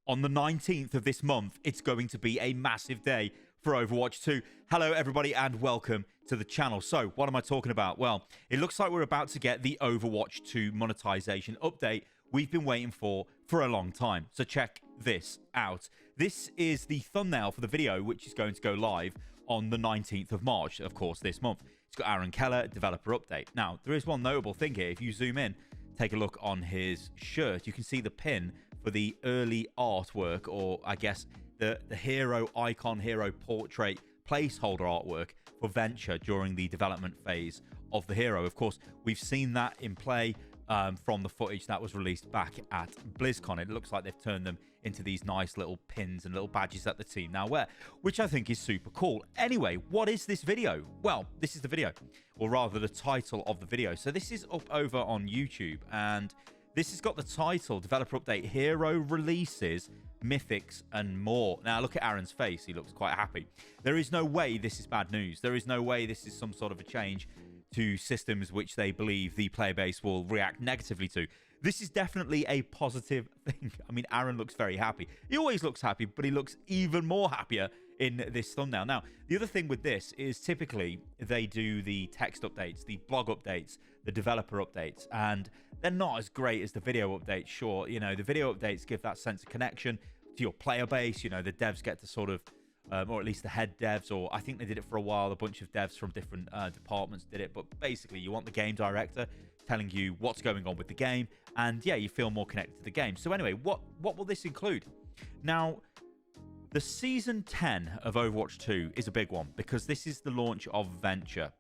on the 19th of this month, it's going to be a massive day for Overwatch 2. Hello, everybody, and welcome to the channel. So, what am I talking about? Well, it looks like we're about to get the Overwatch 2 monetization update we've been waiting for a long time. So, check this out. This is the thumbnail for the video, which is going to go live on the 19th of March, of course, this month. It's got Aaron Keller, developer update. Now, there is one notable thing here. If you zoom in, take a look on his shirt, you can see the pin for the early artwork, or I guess the hero icon, hero portrait placeholder artwork for Venture during the development phase of the hero. Of course, we've seen that in play from the footage that was released back at BlizzCon. It looks like they've turned them into these nice little pins and little badges that the team now wear, which I think is super cool. Anyway, what is this video? Well, this is the video, or rather the title of the video. So this is up over on YouTube, and this has got the title, Developer Update, Hero Releases, Mythics, and More. Now, look at Aaron's face. He looks quite happy. There is no way this is bad news. There is no way this is some sort of a change to systems which they believe the player base will react negatively to. This is definitely a positive thing. I mean, Aaron looks very happy. He always looks happy, but he looks even more happier in this thumbnail. Now, the other thing with this is typically they do the text updates, the blog updates, the developer updates, and they're not as great as the video updates. Sure, you know, the video updates give that sense of connection to your player base. You know, the devs get to sort of or at least the head devs, or I think they did it for a while. A bunch of devs from different departments did it. But basically, you want the game director telling you what's going on with the game. And yeah, you feel more connected to the game. So anyway, what will this include? Now, the Season 10 of Overwatch 2 is a big one because this is the launch of Venture.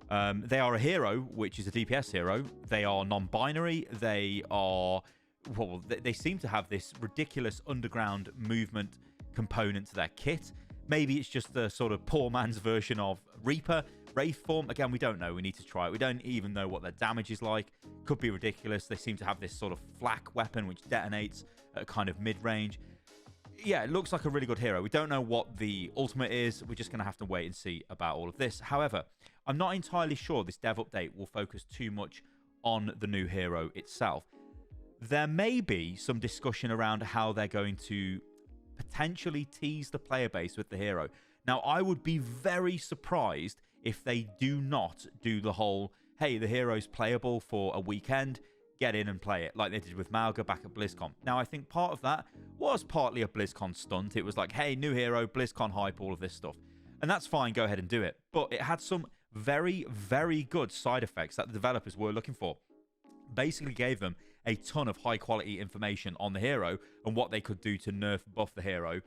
They are a hero, which is a DPS hero. They are non-binary. They are... well, they seem to have this ridiculous underground movement component to their kit. Maybe it's just the sort of poor man's version of Reaper, Wraith form. Again, we don't know. We need to try it. We don't even know what their damage is like. Could be ridiculous. They seem to have this sort of flak weapon which detonates at kind of mid-range. Yeah, it looks like a really good hero. We don't know what the ultimate is. We're just going to have to wait and see about all of this. However, I'm not entirely sure this dev update will focus too much on the new hero itself. There may be some discussion around how they're going to potentially tease the player base with the hero. Now, I would be very surprised if they do not do the whole, hey, the hero's playable for a weekend, get in and play it, like they did with Malga back at BlizzCon. Now, I think part of that was partly a BlizzCon stunt. It was like, hey, new hero, BlizzCon hype, all of this stuff. And that's fine, go ahead and do it. But it had some very, very good side effects that the developers were looking for. Basically gave them a ton of high quality information on the hero and what they could do to nerf buff the hero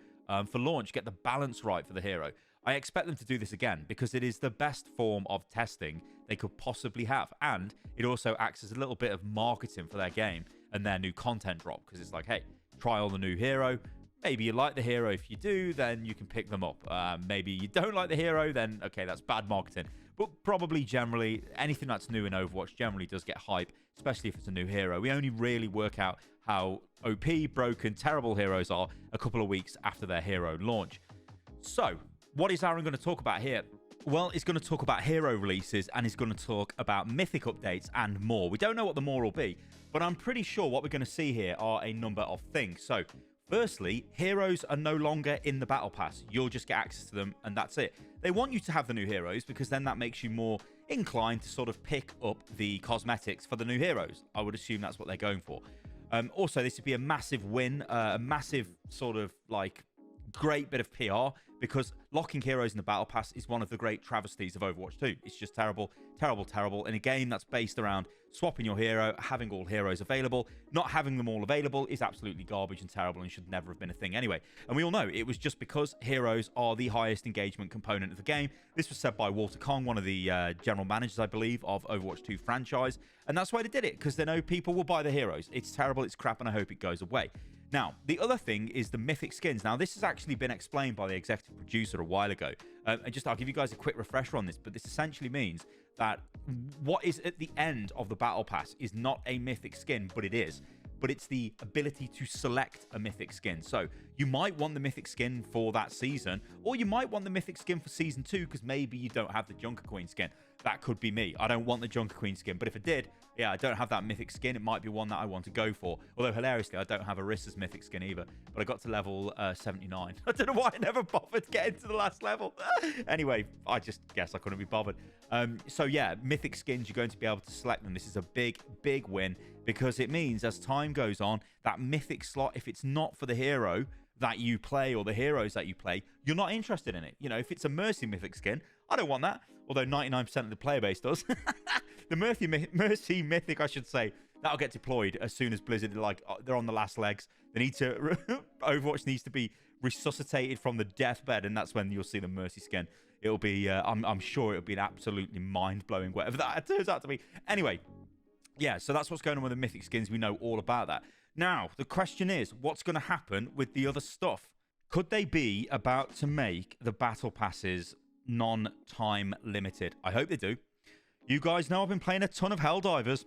for launch, get the balance right for the hero. I expect them to do this again because it is the best form of testing they could possibly have, and it also acts as a little bit of marketing for their game and their new content drop, because it's like, hey, try all the new hero. Maybe you like the hero. If you do, then you can pick them up. Maybe you don't like the hero, then okay, that's bad marketing. But probably generally, anything that's new in Overwatch generally does get hype, especially if it's a new hero. We only really work out how OP, broken, terrible heroes are a couple of weeks after their hero launch. So, what is Aaron going to talk about here? Well, he's going to talk about hero releases, and he's going to talk about Mythic updates and more. We don't know what the more will be, but I'm pretty sure what we're going to see here are a number of things. So, firstly, heroes are no longer in the battle pass. You'll just get access to them, and that's it. They want you to have the new heroes because then that makes you more inclined to sort of pick up the cosmetics for the new heroes. I would assume that's what they're going for. Also, this would be a massive win, a massive sort of like great bit of PR, because locking heroes in the battle pass is one of the great travesties of Overwatch 2. It's just terrible, terrible, terrible. In a game that's based around swapping your hero, having all heroes available, not having them all available is absolutely garbage and terrible and should never have been a thing anyway. And we all know it was just because heroes are the highest engagement component of the game. This was said by Walter Kong, one of the general managers, I believe, of Overwatch 2 franchise. And that's why they did it, because they know people will buy the heroes. It's terrible, it's crap, and I hope it goes away. Now, the other thing is the Mythic skins. Now, this has actually been explained by the executive producer a while ago. And I'll give you guys a quick refresher on this, but this essentially means that what is at the end of the Battle Pass is not a Mythic skin, but it is. But it's the ability to select a Mythic skin. So you might want the Mythic skin for that season, or you might want the Mythic skin for Season 2 because maybe you don't have the Junker Queen skin. that could be me. I don't want the Junker Queen skin, but if I did, yeah, I don't have that Mythic skin. It might be one that I want to go for. Although, hilariously, I don't have Arissa's Mythic skin either, but I got to level 79. I don't know why I never bothered getting to the last level. Anyway, I just guess I couldn't be bothered. So, yeah, Mythic skins, you're going to be able to select them. This is a big, big win because it means as time goes on, that Mythic slot, if it's not for the hero that you play or the heroes that you play, you're not interested in it. You know, if it's a Mercy Mythic skin, I don't want that. Although 99% of the player base does. The Mercy Mythic, I should say, that'll get deployed as soon as Blizzard, like, they're on the last legs. They need to... Overwatch needs to be resuscitated from the deathbed, and that's when you'll see the Mercy skin. It'll be... I'm sure it'll be an absolutely mind-blowing whatever that turns out to be. Anyway, yeah, so that's what's going on with the Mythic skins. We know all about that. Now, the question is, what's going to happen with the other stuff? Could they be about to make the battle passes non-time limited? I hope they do. You guys know I've been playing a ton of Helldivers,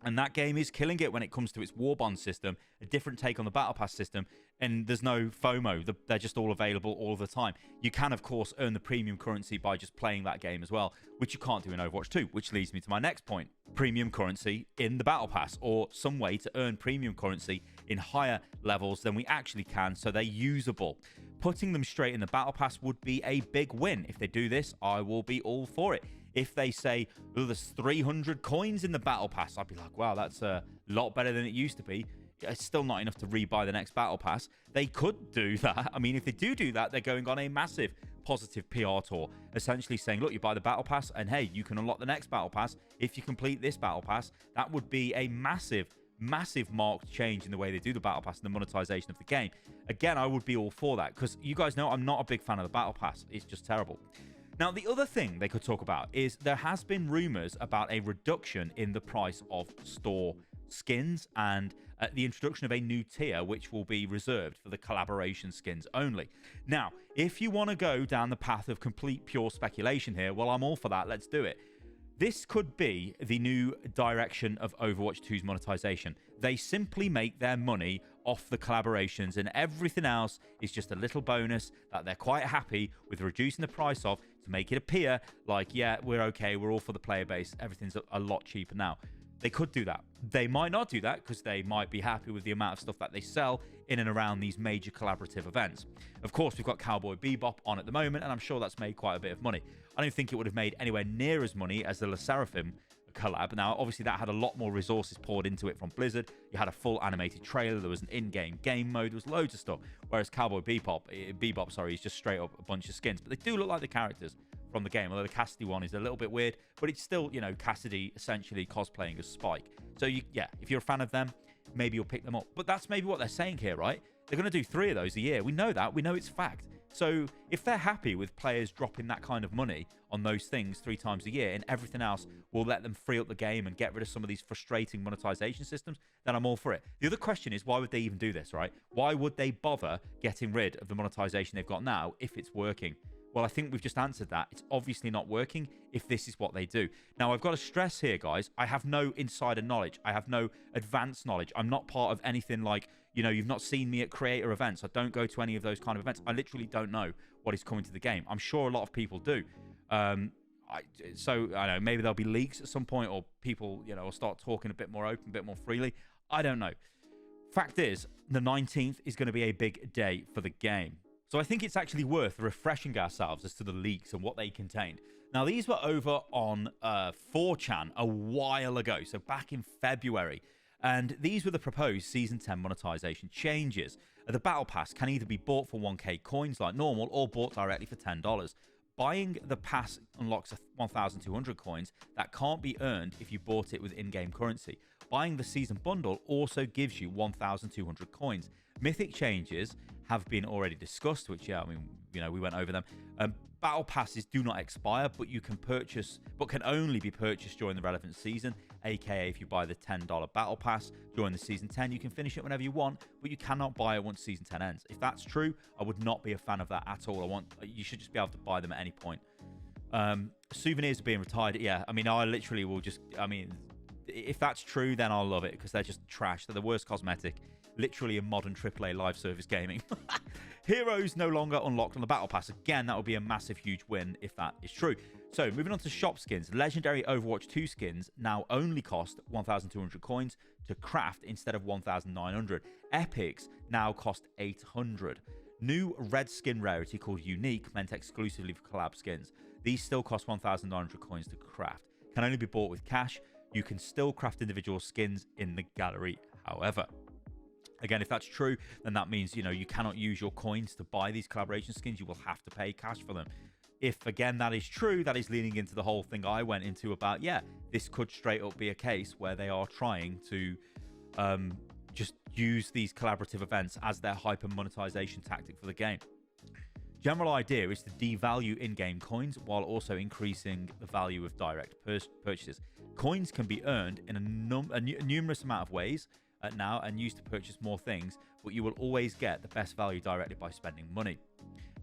and that game is killing it when it comes to its war bond system, a different take on the battle pass system, and there's no FOMO. They're just all available all the time. You can, of course, earn the premium currency by just playing that game as well, which you can't do in Overwatch 2, which leads me to my next point. Premium currency in the battle pass, or some way to earn premium currency in higher levels than we actually can, so they're usable. Putting them straight in the battle pass would be a big win. If they do this, I will be all for it. If they say, oh, there's 300 coins in the battle pass, I'd be like, wow, that's a lot better than it used to be. It's still not enough to rebuy the next battle pass. They could do that. I mean, if they do that, they're going on a massive positive PR tour, essentially saying, look, you buy the battle pass, and hey, you can unlock the next battle pass if you complete this battle pass. That would be a massive marked change in the way they do the battle pass and the monetization of the game. Again, I would be all for that, because you guys know I'm not a big fan of the battle pass. It's just terrible. Now, the other thing they could talk about is there has been rumors about a reduction in the price of store skins and the introduction of a new tier which will be reserved for the collaboration skins only. Now, if you want to go down the path of complete pure speculation here, well, I'm all for that. Let's do it. This could be the new direction of Overwatch 2's monetization. They simply make their money off the collaborations, and everything else is just a little bonus that they're quite happy with reducing the price of to make it appear like, yeah, we're okay, we're all for the player base, everything's a lot cheaper now. They could do that. They might not do that because they might be happy with the amount of stuff that they sell in and around these major collaborative events. Of course, we've got Cowboy Bebop on at the moment, and I'm sure that's made quite a bit of money. I don't think it would have made anywhere near as money as the Le Seraphim collab. Now, obviously, that had a lot more resources poured into it from Blizzard. You had a full animated trailer. There was an in-game game mode. There was loads of stuff. Whereas Cowboy Bebop, is just straight up a bunch of skins. But they do look like the characters from the game, although the Cassidy one is a little bit weird, but it's still, you know, Cassidy essentially cosplaying as Spike. So, yeah, if you're a fan of them, maybe you'll pick them up. But that's maybe what they're saying here, right? They're going to do 3 of those a year. We know that. We know it's fact. So if they're happy with players dropping that kind of money on those things 3 times a year and everything else will let them free up the game and get rid of some of these frustrating monetization systems, then I'm all for it. The other question is, why would they even do this, right? Why would they bother getting rid of the monetization they've got now if it's working? Well, I think we've just answered that. It's obviously not working if this is what they do. Now, I've got to stress here, guys, I have no insider knowledge. I have no advanced knowledge. I'm not part of anything like, you know, you've not seen me at creator events. I don't go to any of those kind of events. I literally don't know what is coming to the game. I'm sure a lot of people do. So, I don't know, maybe there'll be leaks at some point or people, you know, will start talking a bit more open, a bit more freely. I don't know. Fact is, the 19th is going to be a big day for the game. So I think it's actually worth refreshing ourselves as to the leaks and what they contained. Now, these were over on 4chan a while ago, so back in February. And these were the proposed Season 10 monetization changes. The Battle Pass can either be bought for 1k coins like normal or bought directly for $10. Buying the pass unlocks 1,200 coins that can't be earned if you bought it with in-game currency. Buying the season bundle also gives you 1,200 coins. Mythic changes have been already discussed, which, yeah, I mean, you know, we went over them. Battle passes do not expire, but you can purchase, but can only be purchased during the relevant season, aka if you buy the $10 battle pass during the season 10, you can finish it whenever you want, but you cannot buy it once season 10 ends. If that's true, I would not be a fan of that at all. You should just be able to buy them at any point. Souvenirs are being retired. Yeah, I mean, I literally will just, I mean, if that's true, then I'll love it because they're just trash. They're the worst cosmetic, literally in modern AAA live service gaming. Heroes no longer unlocked on the battle pass. Again, that would be a massive, huge win if that is true. So moving on to shop skins, legendary Overwatch 2 skins now only cost 1,200 coins to craft instead of 1,900. Epics now cost 800. New red skin rarity called Unique, meant exclusively for collab skins. These still cost 1,900 coins to craft. Can only be bought with cash. You can still craft individual skins in the gallery, however. Again, if that's true, then that means, you cannot use your coins to buy these collaboration skins. You will have to pay cash for them. If, again, that is true, that is leaning into the whole thing I went into about, this could straight up be a case where they are trying to just use these collaborative events as their hyper monetization tactic for the game. General idea is to devalue in-game coins while also increasing the value of direct purchases. Coins can be earned in a numerous amount of ways now and used to purchase more things, but you will always get the best value directly by spending money.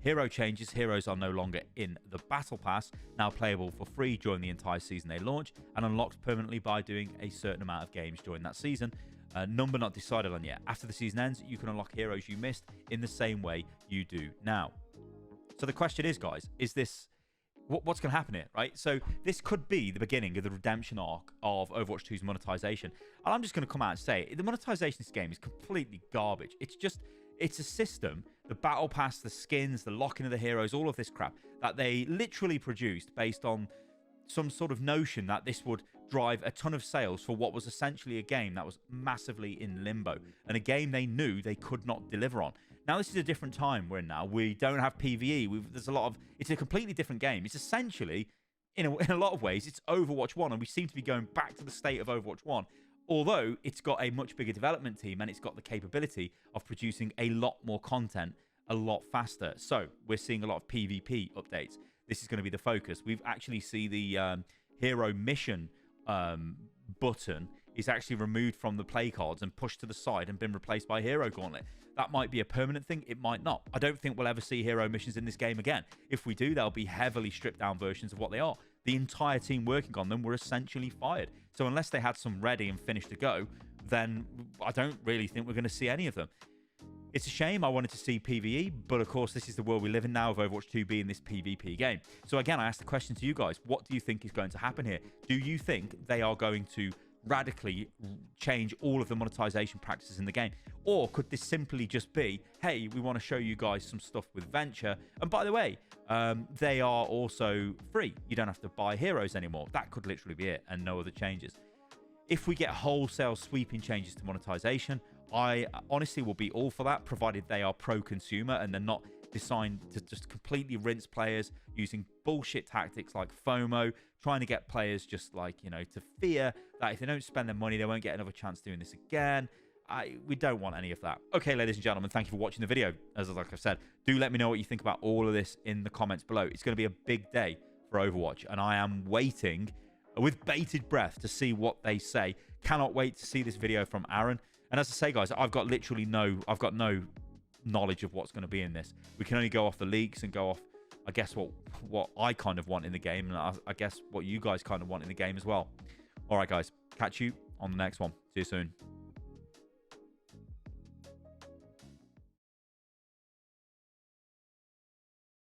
Hero changes. Heroes are no longer in the Battle Pass, now playable for free during the entire season they launch and unlocked permanently by doing a certain amount of games during that season. Number not decided on yet. After the season ends, you can unlock heroes you missed in the same way you do now. So the question is, guys, is this... What's going to happen here, right? So this could be the beginning of the redemption arc of Overwatch 2's monetization. And I'm just going to come out and say, the monetization of this game is completely garbage. It's a system, the battle pass, the skins, the lock-in of the heroes, all of this crap that they literally produced based on some sort of notion that this would drive a ton of sales for what was essentially a game that was massively in limbo and a game they knew they could not deliver on. Now, this is a different time we're in now. We don't have PvE. It's a completely different game. It's essentially, in a lot of ways, it's Overwatch 1, and we seem to be going back to the state of Overwatch 1, although it's got a much bigger development team and it's got the capability of producing a lot more content a lot faster. So we're seeing a lot of PvP updates. This is going to be the focus. We've actually see the hero mission button is actually removed from the play cards and pushed to the side and been replaced by Hero Gauntlet. That might be a permanent thing. It might not. I don't think we'll ever see hero missions in this game again. If we do, they'll be heavily stripped down versions of what they are. The entire team working on them were essentially fired. So unless they had some ready and finished to go, then I don't really think we're going to see any of them. It's a shame. I wanted to see PvE, but of course, this is the world we live in now of Overwatch 2 being this PvP game. So again, I asked the question to you guys. What do you think is going to happen here? Do you think they are going to radically change all of the monetization practices in the game? Or could this simply just be, hey, we want to show you guys some stuff with Venture. And by the way, they are also free. You don't have to buy heroes anymore. That could literally be it and no other changes. If we get wholesale sweeping changes to monetization, I honestly will be all for that, provided they are pro-consumer and they're not designed to just completely rinse players using bullshit tactics like FOMO, trying to get players just like, to fear that if they don't spend their money, they won't get another chance doing this again. We don't want any of that. Okay, ladies and gentlemen, thank you for watching the video. Like I said, do let me know what you think about all of this in the comments below. It's going to be a big day for Overwatch, and I am waiting with bated breath to see what they say. Cannot wait to see this video from Aaron. And as I say, guys, I've got no knowledge of what's going to be in this. We can only go off the leaks and go off, I guess, what I kind of want in the game, and I guess what you guys kind of want in the game as well. All right, guys, catch you on the next one. See you soon.